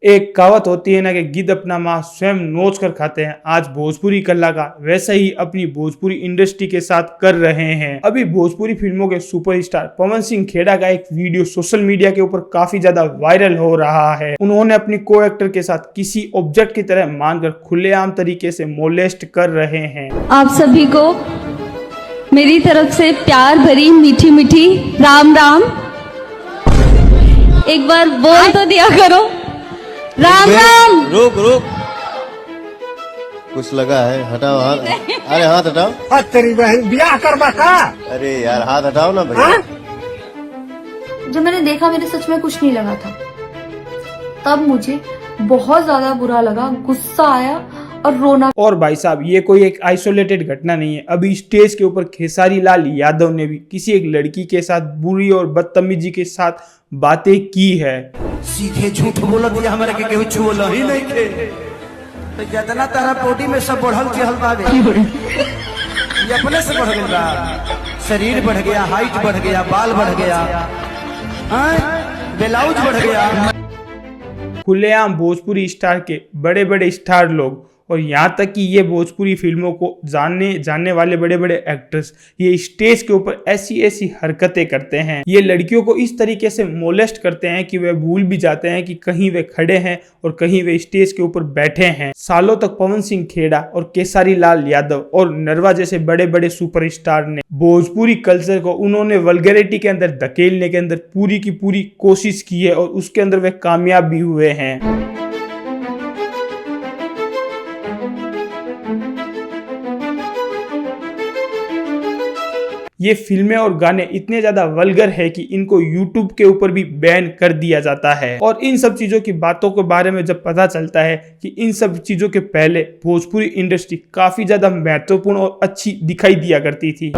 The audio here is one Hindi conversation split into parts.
एक कहावत होती है ना कि गिद्ध अपना मांस स्वयं नोच कर खाते हैं। आज भोजपुरी कला का वैसा ही अपनी भोजपुरी इंडस्ट्री के साथ कर रहे हैं। अभी भोजपुरी फिल्मों के सुपरस्टार पवन सिंह खेड़ा का एक वीडियो सोशल मीडिया के ऊपर काफी ज्यादा वायरल हो रहा है। उन्होंने अपनी को एक्टर के साथ किसी ऑब्जेक्ट की तरह मानकर खुलेआम तरीके से मोलेस्ट कर रहे हैं। आप सभी को मेरी तरफ से प्यार भरी मीठी मीठी राम राम। एक बार बोल तो दिया करो राम राम। रुक रुक, कुछ लगा है, हटाओ हाथ। अरे हाथ हटाओ। तेरी बहन ब्याह करवा का। अरे यार हाथ हटाओ ना भैया। जब मैंने देखा मेरे सच में कुछ नहीं लगा था, तब मुझे बहुत ज्यादा बुरा लगा, गुस्सा आया और रोना। और भाई साहब, ये कोई एक आइसोलेटेड घटना नहीं है। अभी स्टेज के ऊपर खेसारी लाल यादव ने भी किसी एक लड़की के साथ बुरी और बदतमीजी के साथ बातें की है। सीधे झूठ बोलत दिया हमारे के केहू छुअल ही नहीं थे। तो जितना तारा बॉडी में सब बढ़ल चहल बावे, ये अपने से बढ़ गया। शरीर बढ़ गया, हाइट बढ़ गया, बाल बढ़ गया, ब्लाउज बढ़ गया। खुलेआम भोजपुरी स्टार के बड़े बड़े स्टार लोग और यहाँ तक कि ये भोजपुरी फिल्मों को जानने वाले बड़े बड़े एक्टर्स ये स्टेज के ऊपर ऐसी ऐसी हरकतें करते हैं। ये लड़कियों को इस तरीके से मोलेस्ट करते हैं कि वे भूल भी जाते हैं कि कहीं वे खड़े हैं और कहीं वे स्टेज के ऊपर बैठे हैं। सालों तक पवन सिंह खेड़ा और केसारी लाल यादव और नरवा जैसे बड़े बड़े सुपरस्टार ने भोजपुरी कल्चर को उन्होंने वल्गैरिटी के अंदर धकेलने के अंदर पूरी की पूरी कोशिश की है और उसके अंदर वे कामयाब भी हुए हैं। ये फिल्में और गाने इतने ज्यादा वल्गर है कि इनको YouTube के ऊपर भी बैन कर दिया जाता है। और इन सब चीजों की बातों के बारे में जब पता चलता है कि इन सब चीजों के पहले भोजपुरी इंडस्ट्री काफी ज्यादा महत्वपूर्ण और अच्छी दिखाई दिया करती थी।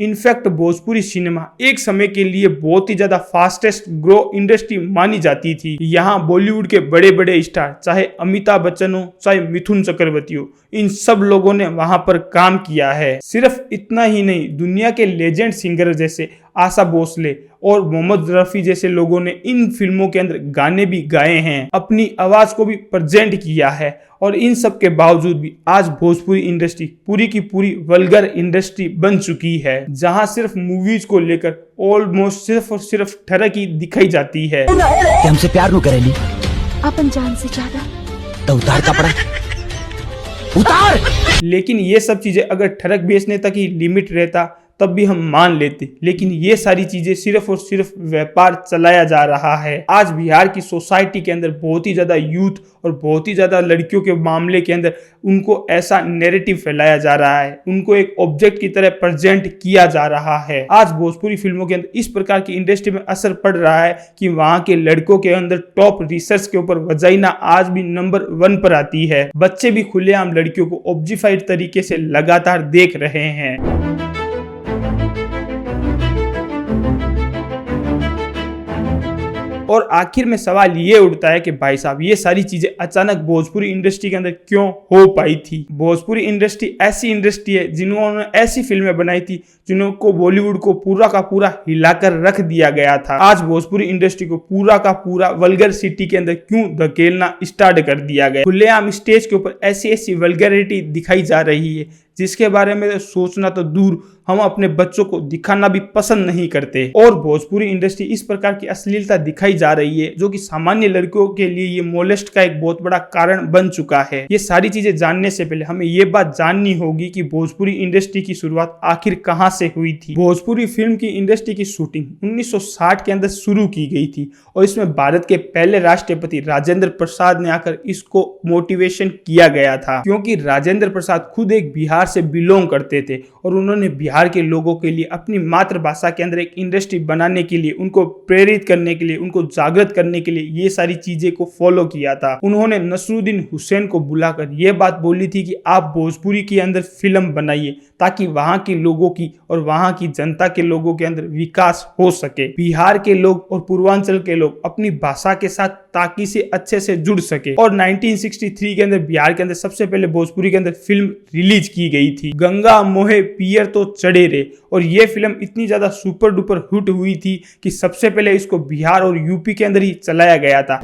इनफैक्ट भोजपुरी सिनेमा एक समय के लिए बहुत ही ज्यादा फास्टेस्ट ग्रो इंडस्ट्री मानी जाती थी। यहाँ बॉलीवुड के बड़े बड़े स्टार, चाहे अमिताभ बच्चन हो चाहे मिथुन चक्रवर्ती हो, इन सब लोगों ने वहां पर काम किया है। सिर्फ इतना ही नहीं, दुनिया के लेजेंड सिंगर जैसे आशा भोसले और मोहम्मद रफी जैसे लोगों ने इन फिल्मों के अंदर गाने भी गाए हैं, अपनी आवाज को भी प्रेजेंट किया है। और इन सब के बावजूद भी आज भोजपुरी इंडस्ट्री पूरी की पूरी वल्गर इंडस्ट्री बन चुकी है, जहां सिर्फ मूवीज को लेकर ऑलमोस्ट सिर्फ और सिर्फ ठरक ही दिखाई जाती है। हमसे प्यार नु करेली अपन जान से ज्यादा। तो उतार कपड़ा उतार। लेकिन ये सब चीजें अगर ठरक बेचने तक ही लिमिट रहता तब भी हम मान लेते, लेकिन ये सारी चीजें सिर्फ और सिर्फ व्यापार चलाया जा रहा है। आज बिहार की सोसाइटी के अंदर बहुत ही ज्यादा यूथ और बहुत ही ज्यादा लड़कियों के मामले के अंदर उनको ऐसा नैरेटिव फैलाया जा रहा है, उनको एक ऑब्जेक्ट की तरह प्रेजेंट किया जा रहा है। आज भोजपुरी फिल्मों के अंदर इस प्रकार की इंडस्ट्री में असर पड़ रहा है कि वहां के लड़कों के अंदर टॉप रिसर्च के ऊपर वजाइना आज भी नंबर 1 पर आती है। बच्चे भी खुलेआम लड़कियों को ऑब्जेक्टिफाइड तरीके से लगातार देख रहे हैं। और आखिर में सवाल ये उठता है कि भाई साहब, ये सारी चीजें अचानक भोजपुरी इंडस्ट्री के अंदर क्यों हो पाई थी? भोजपुरी इंडस्ट्री ऐसी इंडस्ट्री है जिन्होंने ऐसी फिल्में बनाई थी जिनको बॉलीवुड को पूरा का पूरा हिलाकर रख दिया गया था। आज भोजपुरी इंडस्ट्री को पूरा का पूरा वल्गर सिटी के अंदर क्यों धकेलना स्टार्ट कर दिया गया? खुलेआम स्टेज के ऊपर ऐसी ऐसी वल्गैरिटी दिखाई जा रही है जिसके बारे में सोचना तो दूर, हम अपने बच्चों को दिखाना भी पसंद नहीं करते। और भोजपुरी इंडस्ट्री इस प्रकार की अश्लीलता दिखाई जा रही है जो कि सामान्य लड़कियों के लिए ये मोलेस्ट का एक बहुत बड़ा कारण बन चुका है। ये सारी चीजें जानने से पहले हमें ये बात जाननी होगी कि भोजपुरी इंडस्ट्री की शुरुआत आखिर कहां से हुई थी। भोजपुरी फिल्म की इंडस्ट्री की शूटिंग 1960 के अंदर शुरू की गई थी और इसमें भारत के पहले राष्ट्रपति राजेंद्र प्रसाद ने आकर इसको मोटिवेशन किया गया था, क्योंकि राजेंद्र प्रसाद खुद एक बिहार से बिलोंग करते थे और उन्होंने बिहार के लोगों के लिए अपनी मातृभाषा के अंदर एक इंडस्ट्री बनाने के लिए, उनको प्रेरित करने के लिए, उनको जागृत करने के लिए ये सारी चीजें को फॉलो किया था। उन्होंने नसरुद्दीन हुसैन को बुलाकर यह बात बोली थी कि आप भोजपुरी के अंदर फिल्म बनाइए ताकि वहां के लोगों की और वहां की जनता के लोगों के अंदर विकास हो सके। बिहार के लोग और पूर्वांचल के लोग अपनी भाषा के साथ ताकि इसे अच्छे से जुड़ सके। और 1963 के अंदर बिहार के अंदर सबसे पहले भोजपुरी के अंदर फिल्म रिलीज की गई थी, गंगा मोहे पियर तो चढ़े रे। और ये फिल्म इतनी ज्यादा सुपर डुपर हिट हुई थी कि सबसे पहले इसको बिहार और यूपी के अंदर ही चलाया गया था।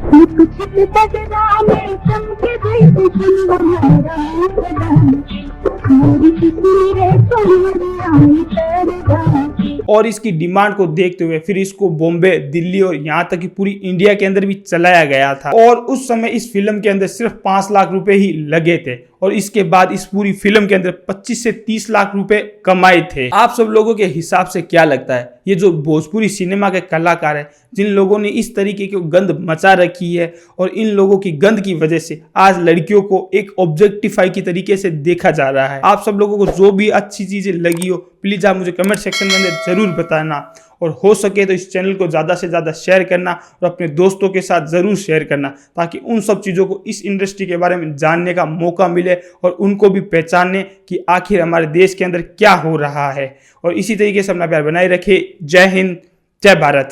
और इसकी डिमांड को देखते हुए फिर इसको बॉम्बे, दिल्ली और यहाँ तक कि पूरी इंडिया के अंदर भी चलाया गया था। और उस समय इस फिल्म के अंदर सिर्फ 5 लाख रुपए ही लगे थे और इसके बाद इस पूरी फिल्म के अंदर 25 से 30 लाख रुपए कमाए थे। आप सब लोगों के हिसाब से क्या लगता है, ये जो भोजपुरी सिनेमा के कलाकार है जिन लोगों ने इस तरीके की गंद मचा रखी है और इन लोगों की गंद की वजह से आज लड़कियों को एक ऑब्जेक्टिफाई की तरीके से देखा जा रहा है, आप सब लोगों को जो भी अच्छी चीजें लगी हो प्लीज आप मुझे कमेंट सेक्शन में अंदर जरूर बताना। और हो सके तो इस चैनल को ज़्यादा से ज़्यादा शेयर करना और अपने दोस्तों के साथ ज़रूर शेयर करना ताकि उन सब चीज़ों को, इस इंडस्ट्री के बारे में जानने का मौका मिले और उनको भी पहचानने कि आखिर हमारे देश के अंदर क्या हो रहा है। और इसी तरीके से अपना प्यार बनाए रखे। जय हिंद, जय भारत।